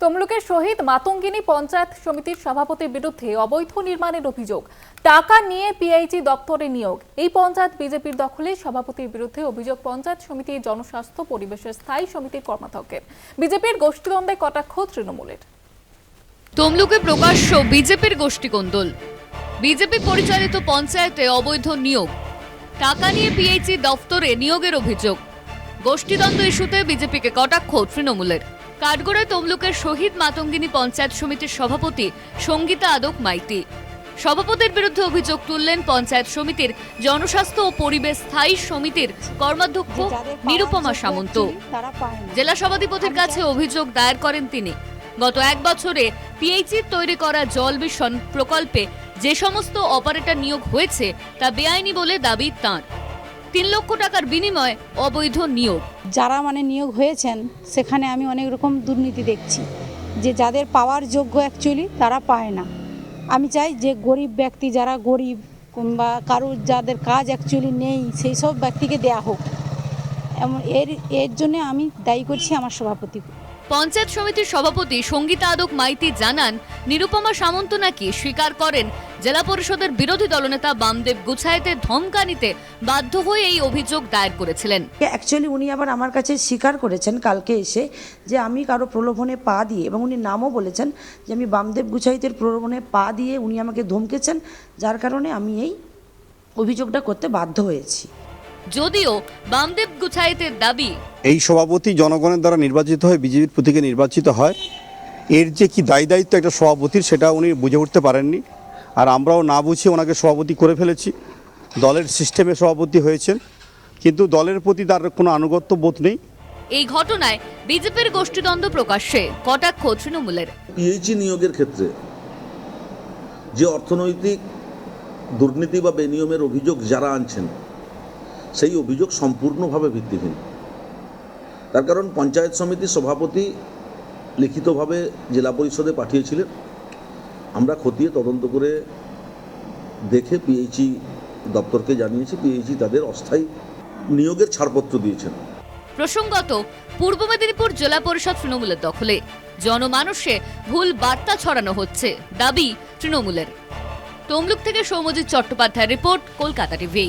তমলুকের শহীদ মাতঙ্গিনী পঞ্চায়েত সমিতির সভাপতির বিরুদ্ধে অবৈধ নির্মাণের অভিযোগ, টাকা নিয়ে পিএইচই দপ্তরে নিয়োগ। এই পঞ্চায়েত বিজেপির দখলে। সভাপতির বিরুদ্ধে অভিযোগ পঞ্চায়েত সমিতির জনস্বাস্থ্য পরিবেশের স্থায়ী সমিতির কর্মাধ্যক্ষের। বিজেপির গোষ্ঠীদ্বন্দ্বে কটাক্ষ তৃণমূলের। তমলুকে প্রকাশ্য বিজেপির গোষ্ঠীকোন্দল। বিজেপি পরিচালিত পঞ্চায়েতে অবৈধ নিয়োগ, টাকা নিয়ে পিএইচই দপ্তরে নিয়োগের অভিযোগ। গোষ্ঠীদ্বন্দ্ব ইস্যুতে বিজেপিকে কটাক্ষ তৃণমূলের। কাঠগড়ায় তমলুকের শহীদ মাতঙ্গিনী পঞ্চায়েত সমিতির সভাপতি সঙ্গীতা আদক মাইতি। সভাপতির বিরুদ্ধে অভিযোগ তুললেন পঞ্চায়েত সমিতির জনস্বাস্থ্য ও পরিবেশ স্থায়ী সমিতির কর্মাধ্যক্ষ নিরুপমা সামন্ত। জেলা সভাধিপতির কাছে অভিযোগ দায়ের করেন তিনি। গত এক বছরে পিএইচই তৈরি করা জল মিশন প্রকল্পে যে সমস্ত অপারেটর নিয়োগ হয়েছে তা বেআইনি বলে দাবি তাঁর। 3 লক্ষ টাকার বিনিময়ে অবৈধ নিয়োগ। যারা নিয়োগ হয়েছেন সেখানে আমি অনেক রকম দুর্নীতি দেখছি, যে যাদের পাওয়ার যোগ্য অ্যাকচুয়ালি তারা পায় না। আমি চাই যে গরিব ব্যক্তি, যারা গরিব কিংবা কারোর যাদের কাজ অ্যাকচুয়ালি নেই, সেই সব ব্যক্তিকে দেয়া হোক। এর জন্য আমি দায়ী করছি আমার সভাপতি। পঞ্চায়েত সমিতির সভাপতি সঙ্গীতা আদক মাইতি জানান, নিরুপমা সামন্ত নাকি স্বীকার করেন জেলা পরিষদের বিরোধী দলনেতা বামদেব গুছাইতে ধমকানিতে বাধ্য হয়ে এই অভিযোগ দায়ের করেছিলেন। অ্যাকচুয়ালি উনি আবার আমার কাছে স্বীকার করেছেন কালকে এসে যে আমি কারো প্রলোভনে পা দিয়ে, এবং উনি নামও বলেছেন যে আমি বামদেব গুছাইতের প্রলোভনে পা দিয়ে উনি আমাকে ধমকেছেন, যার কারণে আমি এই অভিযোগটা করতে বাধ্য হয়েছি। যদিও বামদেব গুছাইতের দাবি, এই সভাপতি জনগণের দ্বারা নির্বাচিত হয়, বিজেপির প্রতীকে নির্বাচিত হয়। এর যে কি দায়িত্ব একটা সভাপতির, সেটা উনি বুঝে উঠতে পারেননি। আর আমরাও না বুঝে ওনাকে সভাপতি করে ফেলেছি। দলের সিস্টেমে সভাপতি হয়েছেন, কিন্তু দলের প্রতি তার কোনো আনুগত্য বোধ নেই। এই ঘটনায় বিজেপির গোষ্ঠীদ্বন্দ্ব প্রকাশ্যে, কটাক্ষ তৃণমূলের। পিএইচই নিয়োগের ক্ষেত্রে যে অর্থনৈতিক দুর্নীতি বা বেনিয়মের অভিযোগ যারা আনছেন, সেই অভিযোগ সম্পূর্ণভাবে ভিত্তিহীন। তার কারণ পঞ্চায়েত সমিতির সভাপতি লিখিতভাবে জেলা পরিষদে পাঠিয়েছিলেন। আমরা খতিয়ে তদন্ত করে দেখে পিএইচই দপ্তরকে জানিয়েছি। পিএইচই তাদের অস্থায়ী নিয়োগের ছাড়পত্র দিয়েছেন। প্রসঙ্গত, পূর্ব মেদিনীপুর জেলা পরিষদ তৃণমূলের দখলে। জনমানসে ভুল বার্তা ছড়ানো হচ্ছে, দাবি তৃণমূলের। তমলুক থেকে সৌম্যজিৎ চট্টোপাধ্যায়ের রিপোর্ট, কলকাতা টিভি।